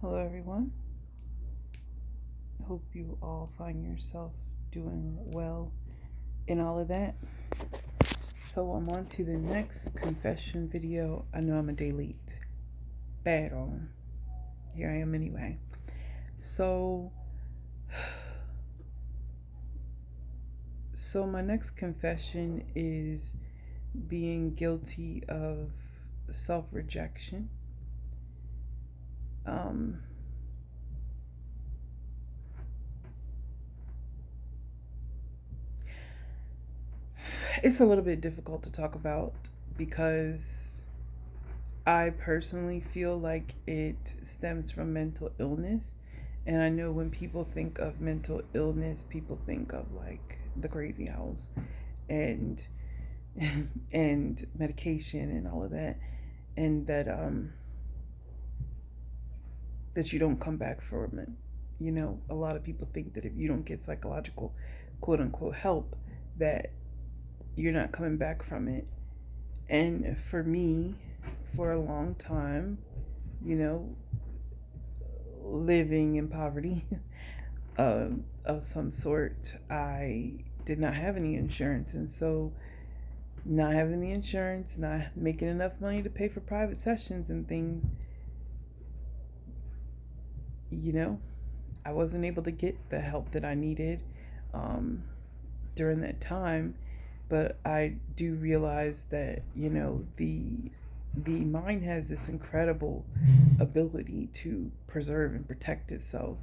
Hello, everyone. Hope you all find yourself doing well in all of that. So, I'm on to the next confession video. I know I'm a day late. Bad on. Here I am anyway. So, my next confession is being guilty of self-rejection. It's a little bit difficult to talk about because I personally feel like it stems from mental illness. And I know when people think of mental illness, people think of like the crazy house and and medication and all of that. And that you don't come back from it. You know, a lot of people think that if you don't get psychological quote unquote help, that you're not coming back from it. And for me, for a long time, you know, living in poverty of some sort, I did not have any insurance. And so, not having the insurance, not making enough money to pay for private sessions and things, you know, I wasn't able to get the help that I needed um, during that time. But I do realize that, you know, the mind has this incredible ability to preserve and protect itself.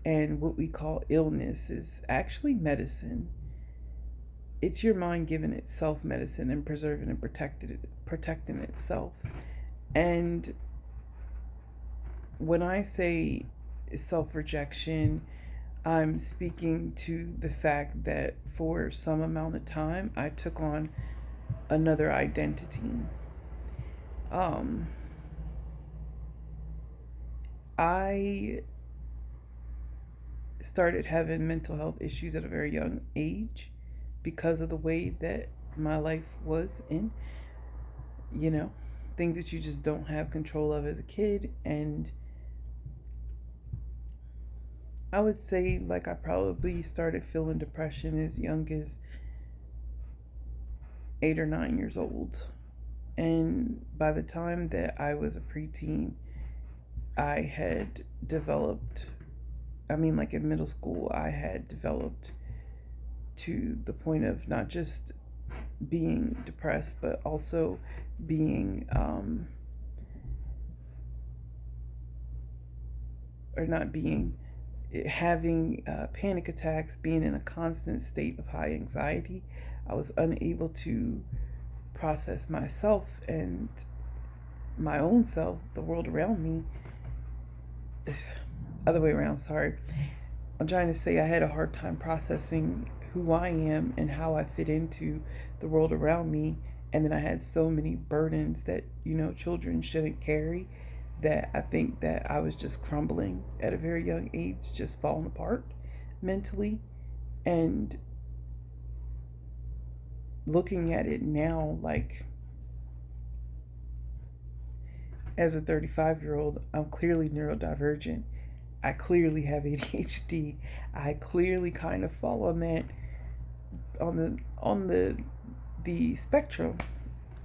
And what we call illness is actually medicine. It's your mind giving itself medicine and preserving and protecting itself. And when I say self-rejection, I'm speaking to the fact that for some amount of time I took on another identity. Um, I started having mental health issues at a very young age because of the way that my life was in, you know, things that you just don't have control of as a kid. And I would say, like, I probably started feeling depression as young as 8 or 9 years old. And by the time that I was a preteen, I had developed, I mean, like in middle school, I had developed to the point of not just being depressed, but also being, or not being, having panic attacks, being in a constant state of high anxiety. I was unable to process myself and my own self, the world around me. Other way around, sorry. I'm trying to say I had a hard time processing who I am and how I fit into the world around me. And then I had so many burdens that, you know, children shouldn't carry, that I think that I was just crumbling at a very young age, just falling apart mentally. And looking at it now, like as a 35-year-old, I'm clearly neurodivergent. I clearly have ADHD. I clearly kind of fall on that, on the spectrum.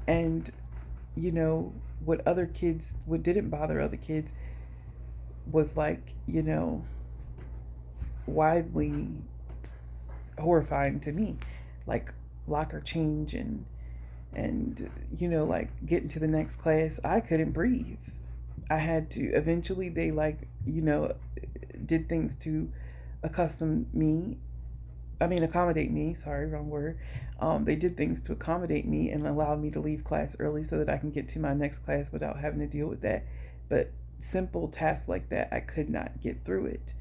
And you know, what didn't bother other kids was, like, you know, widely horrifying to me, like locker change and you know, like getting to the next class, I couldn't breathe. I had to, eventually they, like, you know, did things to accustom me, I mean accommodate me, sorry, wrong word. They did things to accommodate me and allowed me to leave class early so that I can get to my next class without having to deal with that. But simple tasks like that, I could not get through it.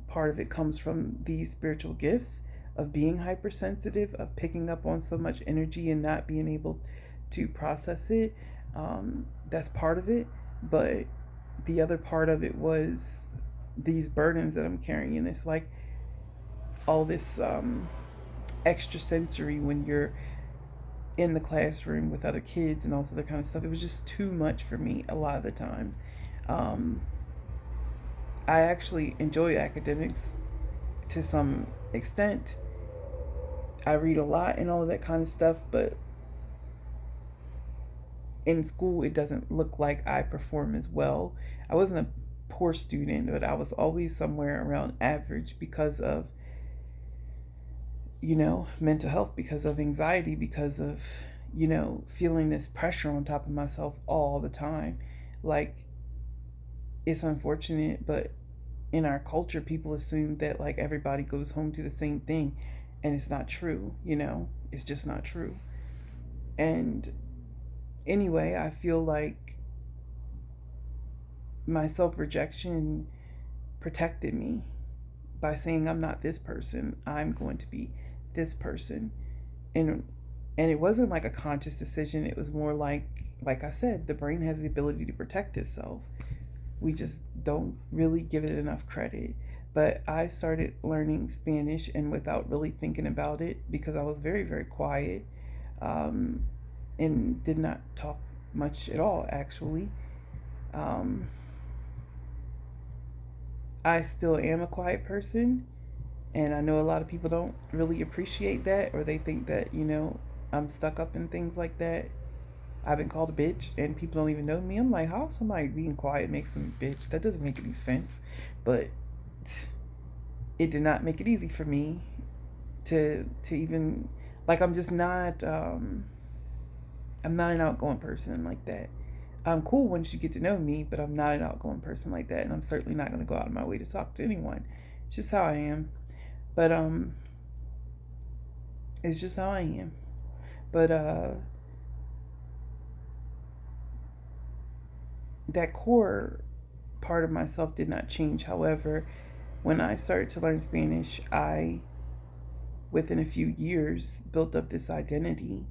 Part of it comes from these spiritual gifts of being hypersensitive, of picking up on so much energy and not being able to process it. That's part of it. But the other part of it was these burdens that I'm carrying. It's like all this extra sensory when you're in the classroom with other kids and all this other kind of stuff. It was just too much for me a lot of the times. Um, I actually enjoy academics to some extent. I read a lot and all of that kind of stuff, but in school it doesn't look like I perform as well. I wasn't a poor student, but I was always somewhere around average because of, mental health, because of anxiety, because of, feeling this pressure on top of myself all the time. Like, it's unfortunate, but in our culture, people assume that like everybody goes home to the same thing, and it's not true. It's just not true. And anyway, I feel like my self rejection protected me by saying I'm not this person, I'm going to be this person. And it wasn't like a conscious decision. It was more like I said, the brain has the ability to protect itself. We just don't really give it enough credit. But I started learning Spanish, and without really thinking about it, because I was very, very quiet, um, and did not talk much at all, actually. Um, I still am a quiet person, and I know a lot of people don't really appreciate that, or they think that, I'm stuck up in things like that. I've been called a bitch, and people don't even know me. I'm like, how somebody being quiet makes them a bitch? That doesn't make any sense. But it did not make it easy for me to even, like, I'm just not I'm not an outgoing person like that. I'm cool once you get to know me, but I'm not an outgoing person like that, and I'm certainly not going to go out of my way to talk to anyone. It's just how I am. But it's just how I am. But that core part of myself did not change. However, when I started to learn Spanish, I, within a few years, built up this identity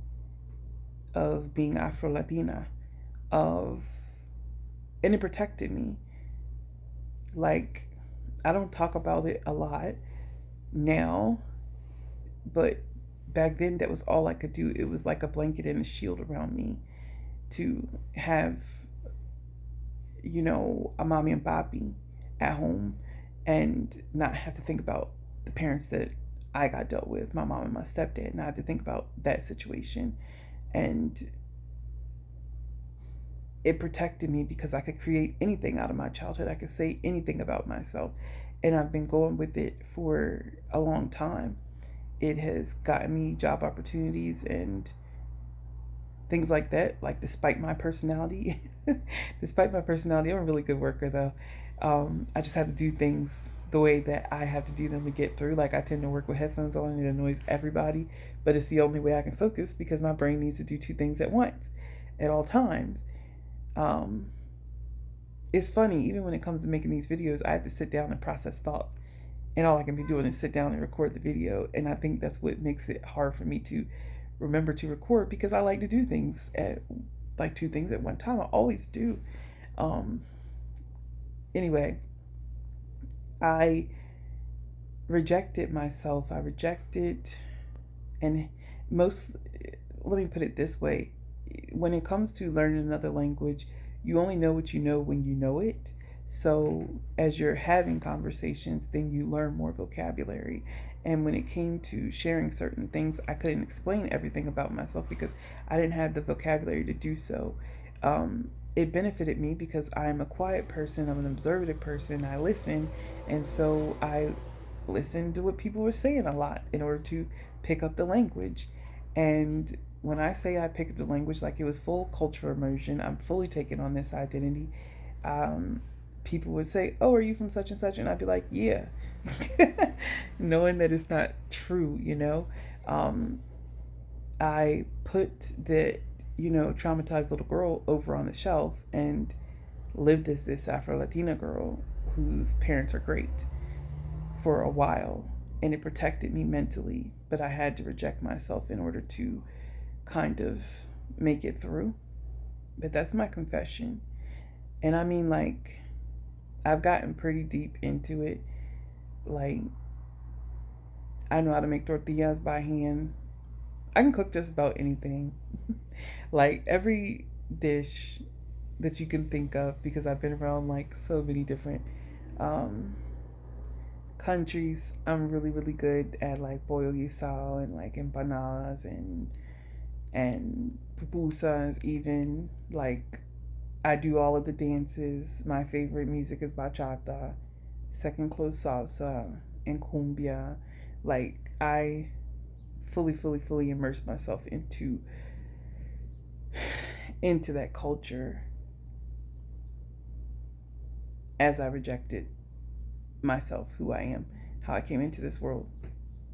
of being Afro Latina, of, and it protected me. Like, I don't talk about it a lot now, but back then that was all I could do. It was like a blanket and a shield around me to have, a mommy and papi at home, and not have to think about the parents that I got dealt with, my mom and my stepdad, not have to think about that situation. And it protected me because I could create anything out of my childhood. I could say anything about myself. And I've been going with it for a long time. It has gotten me job opportunities and things like that. Like, despite my personality, I'm a really good worker though. I just have to do things the way that I have to do them to get through. Like, I tend to work with headphones on, and it annoys everybody, but it's the only way I can focus because my brain needs to do two things at once, at all times. Um, it's funny, even when it comes to making these videos, I have to sit down and process thoughts, and all I can be doing is sit down and record the video. And I think that's what makes it hard for me to remember to record, because I like to do things at like two things at one time. I always do. Um, anyway, I rejected myself. I rejected, and most, let me put it this way, when it comes to learning another language, you only know what you know when you know it. So as you're having conversations, then you learn more vocabulary. And when it came to sharing certain things, I couldn't explain everything about myself because I didn't have the vocabulary to do so. It benefited me because I'm a quiet person, I'm an observative person, I listen, and so I listened to what people were saying a lot in order to pick up the language. And when I say I picked up the language, like, it was full cultural immersion, I'm fully taking on this identity. Um, People would say, "Oh, are you from such and such?" And I'd be like, "Yeah," knowing that it's not true. Um, I put the, traumatized little girl over on the shelf and lived as this Afro Latina girl whose parents are great for a while, and it protected me mentally. But I had to reject myself in order to kind of make it through. But that's my confession. And I mean, like, I've gotten pretty deep into it. Like, I know how to make tortillas by hand. I can cook just about anything. Like, every dish that you can think of, because I've been around like so many different Um, Countries, I'm really, really good at like pollo guisado and like empanadas and pupusas even. Like, I do all of the dances. My favorite music is bachata, second close salsa, and cumbia. Like, I fully, fully, fully immerse myself into that culture as I rejected myself, who I am, how I came into this world,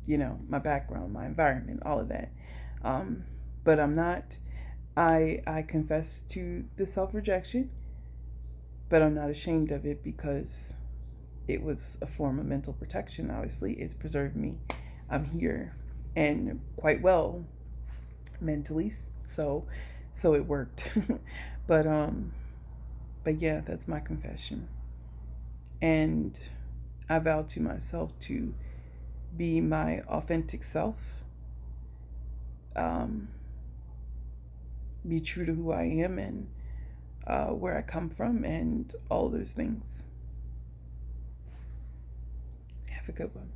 my background, my environment, all of that. Um, but I'm not. I confess to the self rejection, but I'm not ashamed of it because it was a form of mental protection. Obviously, it's preserved me. I'm here and quite well mentally, so it worked. but um, but yeah, that's my confession, and I vow to myself to be my authentic self, um, be true to who I am and where I come from, and all those things. Have a good one.